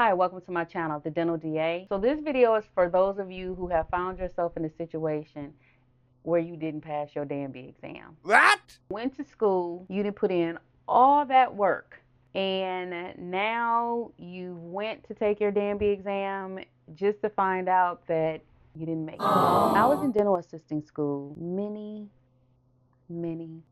Hi, welcome to my channel, The Dental DA. So this video is for those of you who have found yourself in a situation where you didn't pass your DANB exam. What? Went to school, you didn't put in all that work, and now you went to take your DANB exam just to find out that you didn't make it. I was in dental assisting school many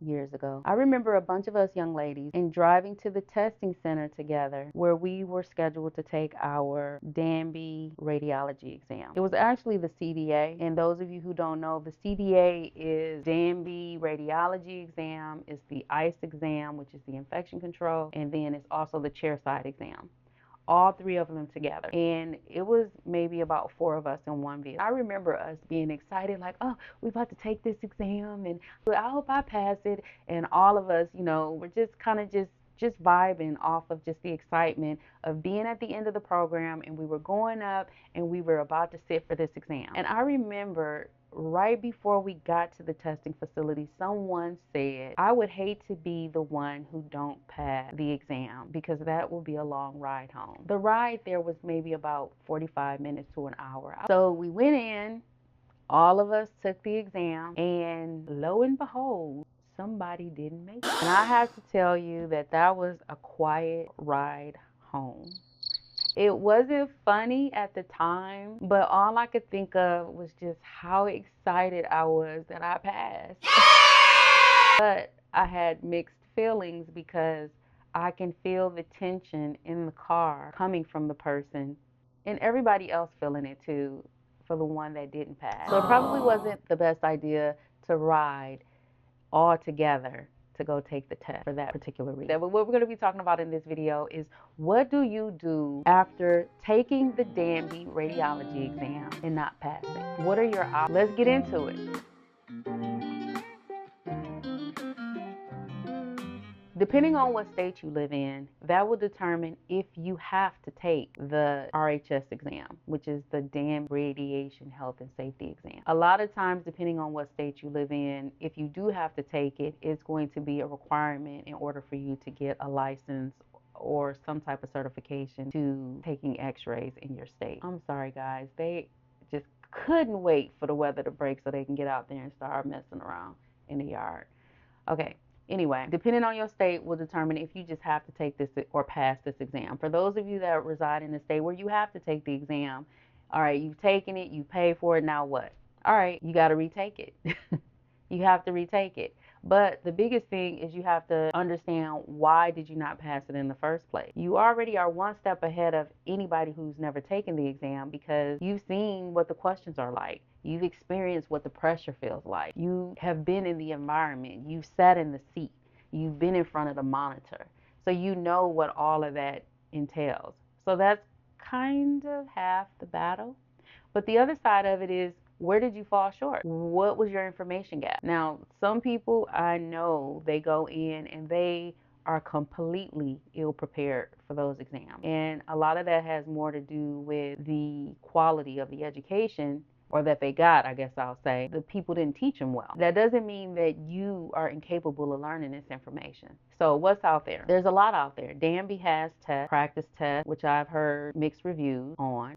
years ago. I remember a bunch of us young ladies and driving to the testing center together where we were scheduled to take our DANB radiology exam. It was actually the CDA, and those of you who don't know, the CDA is DANB radiology exam, is the ICE exam, which is the infection control, and then it's also the chairside exam, all three of them together. And it was maybe about four of us in one vehicle. I remember us being excited, like, oh, we're about to take this exam and I hope I pass it. And all of us, we're just kind of just vibing off of just the excitement of being at the end of the program, and we were going up and we were about to sit for this exam. And I remember right before we got to the testing facility, someone said, I would hate to be the one who don't pass the exam because that will be a long ride home. The ride there was maybe about 45 minutes to an hour. So we went in, all of us took the exam, and lo and behold, somebody didn't make it. And I have to tell you that that was a quiet ride home. It wasn't funny at the time, but all I could think of was just how excited I was that I passed. But I had mixed feelings because I can feel the tension in the car coming from the person and everybody else feeling it too for the one that didn't pass. So it probably wasn't the best idea to ride all together to go take the test for that particular reason. But what we're going to be talking about in this video is, what do you do after taking the DANB radiology exam and not passing? What are your options? Let's get into it. Depending on what state you live in, that will determine if you have to take the RHS exam, which is the DANB Radiation Health and Safety exam. A lot of times, depending on what state you live in, if you do have to take it, it's going to be a requirement in order for you to get a license or some type of certification to taking x-rays in your state. I'm sorry guys, they just couldn't wait for the weather to break so they can get out there and start messing around in the yard. Okay. Anyway, depending on your state will determine if you just have to take this or pass this exam. For those of you that reside in a state where you have to take the exam, all right, you've taken it, you pay for it, now what? All right, you got to retake it. You have to retake it. But the biggest thing is you have to understand, why did you not pass it in the first place? You already are one step ahead of anybody who's never taken the exam because you've seen what the questions are like. You've experienced what the pressure feels like. You have been in the environment. You've sat in the seat. You've been in front of the monitor. So you know what all of that entails. So that's kind of half the battle. But the other side of it is, where did you fall short? What was your information gap? Now, some people I know, they go in and they are completely ill prepared for those exams. And a lot of that has more to do with the quality of the education, or that they got, I guess I'll say. The people didn't teach them well. That doesn't mean that you are incapable of learning this information. So what's out there? There's a lot out there. DANB has tests, practice tests, which I've heard mixed reviews on.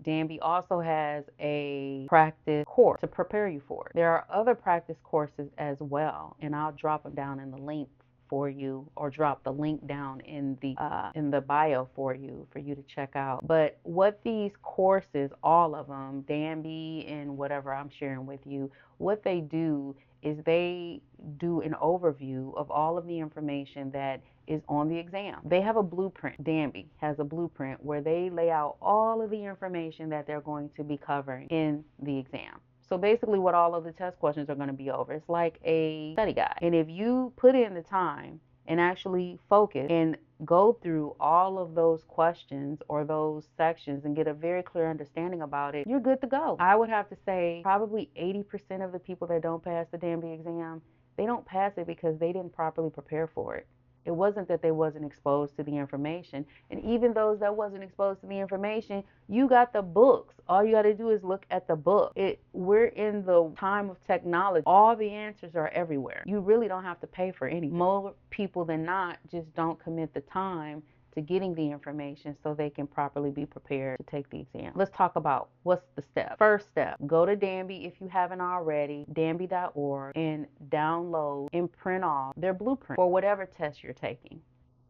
DANB also has a practice course to prepare you for it. There are other practice courses as well, and I'll drop them down in the link for you, or drop the link down in the bio for you to check out. But what these courses, all of them, DANB and whatever I'm sharing with you, what they do is they do an overview of all of the information that is on the exam. They have a blueprint. DANB has a blueprint where they lay out all of the information that they're going to be covering in the exam. So basically what all of the test questions are going to be over, it's like a study guide. And if you put in the time and actually focus and go through all of those questions or those sections and get a very clear understanding about it, you're good to go. I would have to say probably 80% of the people that don't pass the DANB exam, they don't pass it because they didn't properly prepare for it. It wasn't that they wasn't exposed to the information. And even those that wasn't exposed to the information, you got the books. All you got to do is look at the book. We're in the time of technology. All the answers are everywhere. You really don't have to pay for anything. More people than not just don't commit the time to getting the information so they can properly be prepared to take the exam. Let's talk about what's the step. First step, go to DANB if you haven't already, danb.org, and download and print off their blueprint for whatever test you're taking.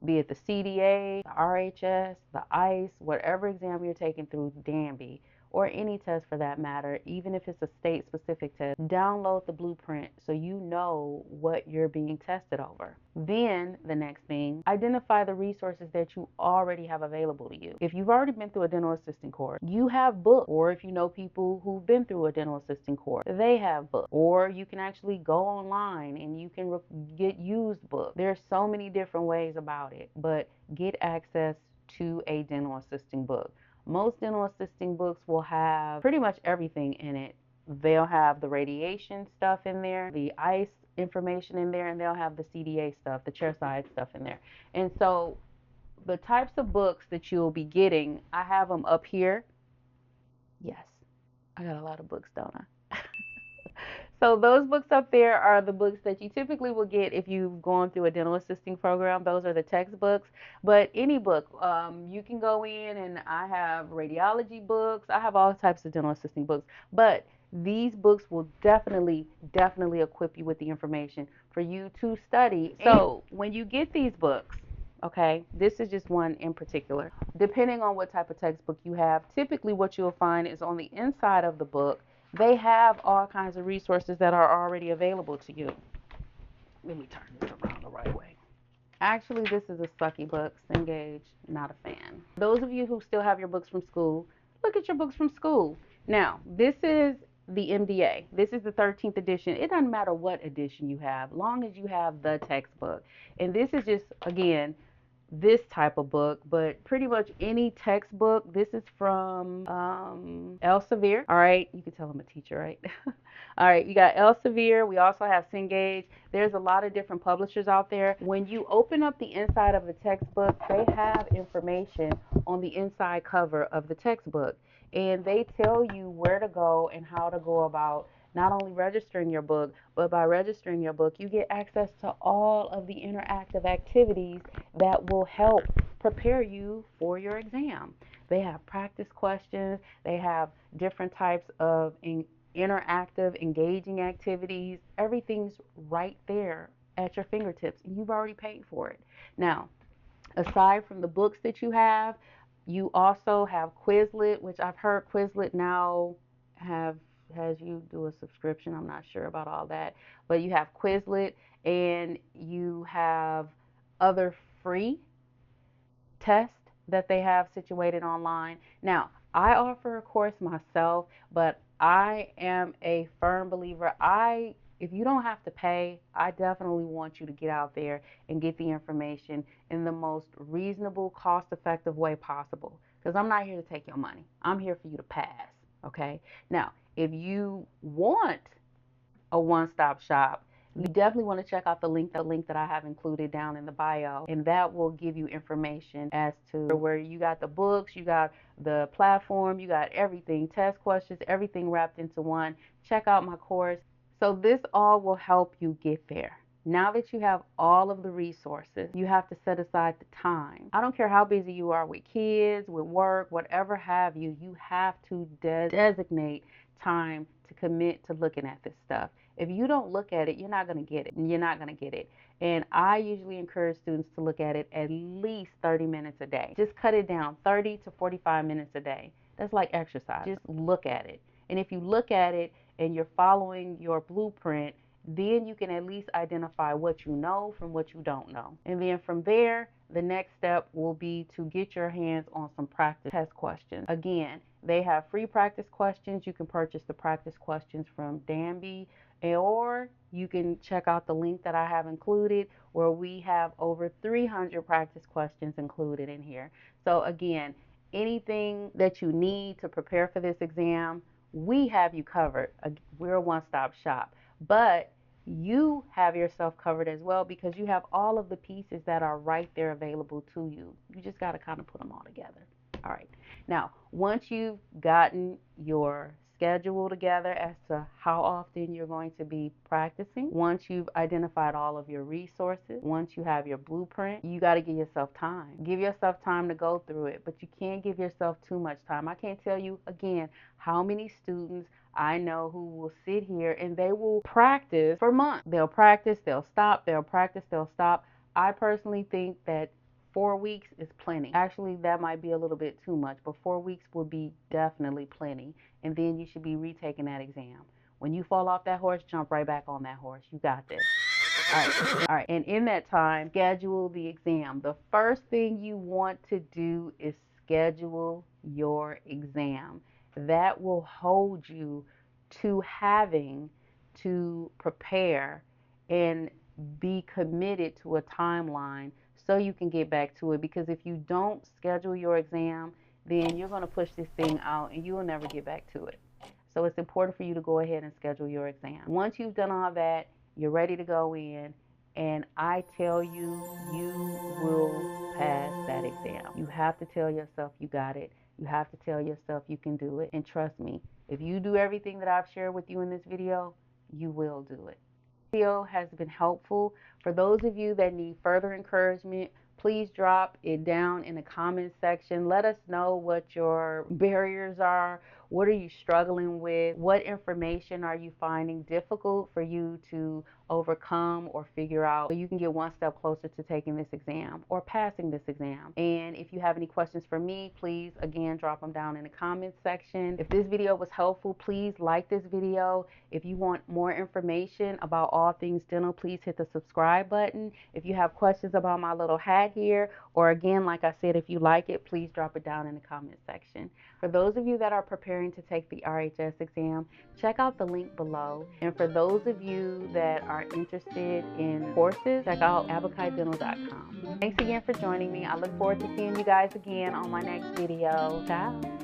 Be it the CDA, the RHS, the ICE, whatever exam you're taking through DANB, or any test for that matter, even if it's a state-specific test, download the blueprint so you know what you're being tested over. Then, the next thing, identify the resources that you already have available to you. If you've already been through a dental assisting course, you have books. Or if you know people who've been through a dental assisting course, they have books. Or you can actually go online and you can get used books. There's so many different ways about it, but get access to a dental assisting book. Most dental assisting books will have pretty much everything in it. They'll have the radiation stuff in there, the ICE information in there, and they'll have the CDA stuff, the chairside stuff in there. And so the types of books that you'll be getting, I have them up here. Yes, I got a lot of books, don't I? So those books up there are the books that you typically will get if you've gone through a dental assisting program. Those are the textbooks. But any book, you can go in, and I have radiology books. I have all types of dental assisting books. But these books will definitely equip you with the information for you to study. So when you get these books, okay, this is just one in particular. Depending on what type of textbook you have, typically what you'll find is on the inside of the book, they have all kinds of resources that are already available to you. Let me turn this around the right way. Actually, this is a sucky book. Engage, not a fan. Those of you who still have your books from school, look at your books from school. Now, this is the MDA. This is the 13th edition. It doesn't matter what edition you have, long as you have the textbook. And this is just, again, this type of book, but pretty much any textbook. This is from Elsevier. All right, you can tell I'm a teacher, right? All right, you got Elsevier. We also have Cengage. There's a lot of different publishers out there. When you open up the inside of the textbook, they have information on the inside cover of the textbook, and they tell you where to go and how to go about not only registering your book, but by registering your book, you get access to all of the interactive activities that will help prepare you for your exam. They have practice questions. They have different types of interactive, engaging activities. Everything's right there at your fingertips, and you've already paid for it. Now, aside from the books that you have, you also have Quizlet, which I've heard Quizlet now has you do a subscription. I'm not sure about all that, but you have Quizlet, and you have other free tests that they have situated online. Now, I offer a course myself, but I am a firm believer. If you don't have to pay, I definitely want you to get out there and get the information in the most reasonable, cost-effective way possible, because I'm not here to take your money. I'm here for you to pass, okay? Now, if you want a one-stop shop, you definitely want to check out the link that I have included down in the bio, and that will give you information as to where you got the books, you got the platform, you got everything, test questions, everything wrapped into one. Check out my course. So this all will help you get there. Now that you have all of the resources, you have to set aside the time. I don't care how busy you are with kids, with work, whatever have you, you have to designate time to commit to looking at this stuff. If you don't look at it, you're not going to get it. You're not going to get it. And I usually encourage students to look at it at least 30 minutes a day. Just cut it down, 30 to 45 minutes a day. That's like exercise. Just look at it. And if you look at it and you're following your blueprint, then you can at least identify what you know from what you don't know. And then from there, the next step will be to get your hands on some practice test questions. Again, they have free practice questions. You can purchase the practice questions from DANB, or you can check out the link that I have included, where we have over 300 practice questions included in here. So again, anything that you need to prepare for this exam, we have you covered. We're a one-stop shop. But you have yourself covered as well, because you have all of the pieces that are right there available to you. You just got to kind of put them all together. All right. Now, once you've gotten your schedule together as to how often you're going to be practicing. Once you've identified all of your resources, once you have your blueprint, you got to give yourself time. Give yourself time to go through it, but you can't give yourself too much time. I can't tell you again how many students I know who will sit here and they will practice for months. They'll practice, they'll stop, they'll practice, they'll stop. I personally think that 4 weeks is plenty. Actually, that might be a little bit too much, but 4 weeks would be definitely plenty. And then you should be retaking that exam. When you fall off that horse, jump right back on that horse. You got this. All right. And in that time, schedule the exam. The first thing you want to do is schedule your exam. That will hold you to having to prepare and be committed to a timeline so you can get back to it. Because if you don't schedule your exam, then you're going to push this thing out and you will never get back to it. So it's important for you to go ahead and schedule your exam. Once you've done all that, you're ready to go in, and I tell you, you will pass that exam. You have to tell yourself you got it. You have to tell yourself you can do it. And trust me, if you do everything that I've shared with you in this video, you will do it. This video has been helpful. For those of you that need further encouragement, please drop it down in the comment section. Let us know what your barriers are. What are you struggling with? What information are you finding difficult for you to overcome or figure out so you can get one step closer to taking this exam or passing this exam? And if you have any questions for me, please again drop them down in the comments section. If this video was helpful, please like this video. If you want more information about all things dental, please hit the subscribe button. If you have questions about my little hat here, or again, like I said, if you like it, please drop it down in the comment section. For those of you that are preparing to take the RHS exam, check out the link below. And for those of you that are interested in courses, check out abakaidental.com. Thanks again for joining me. I look forward to seeing you guys again on my next video. Ciao.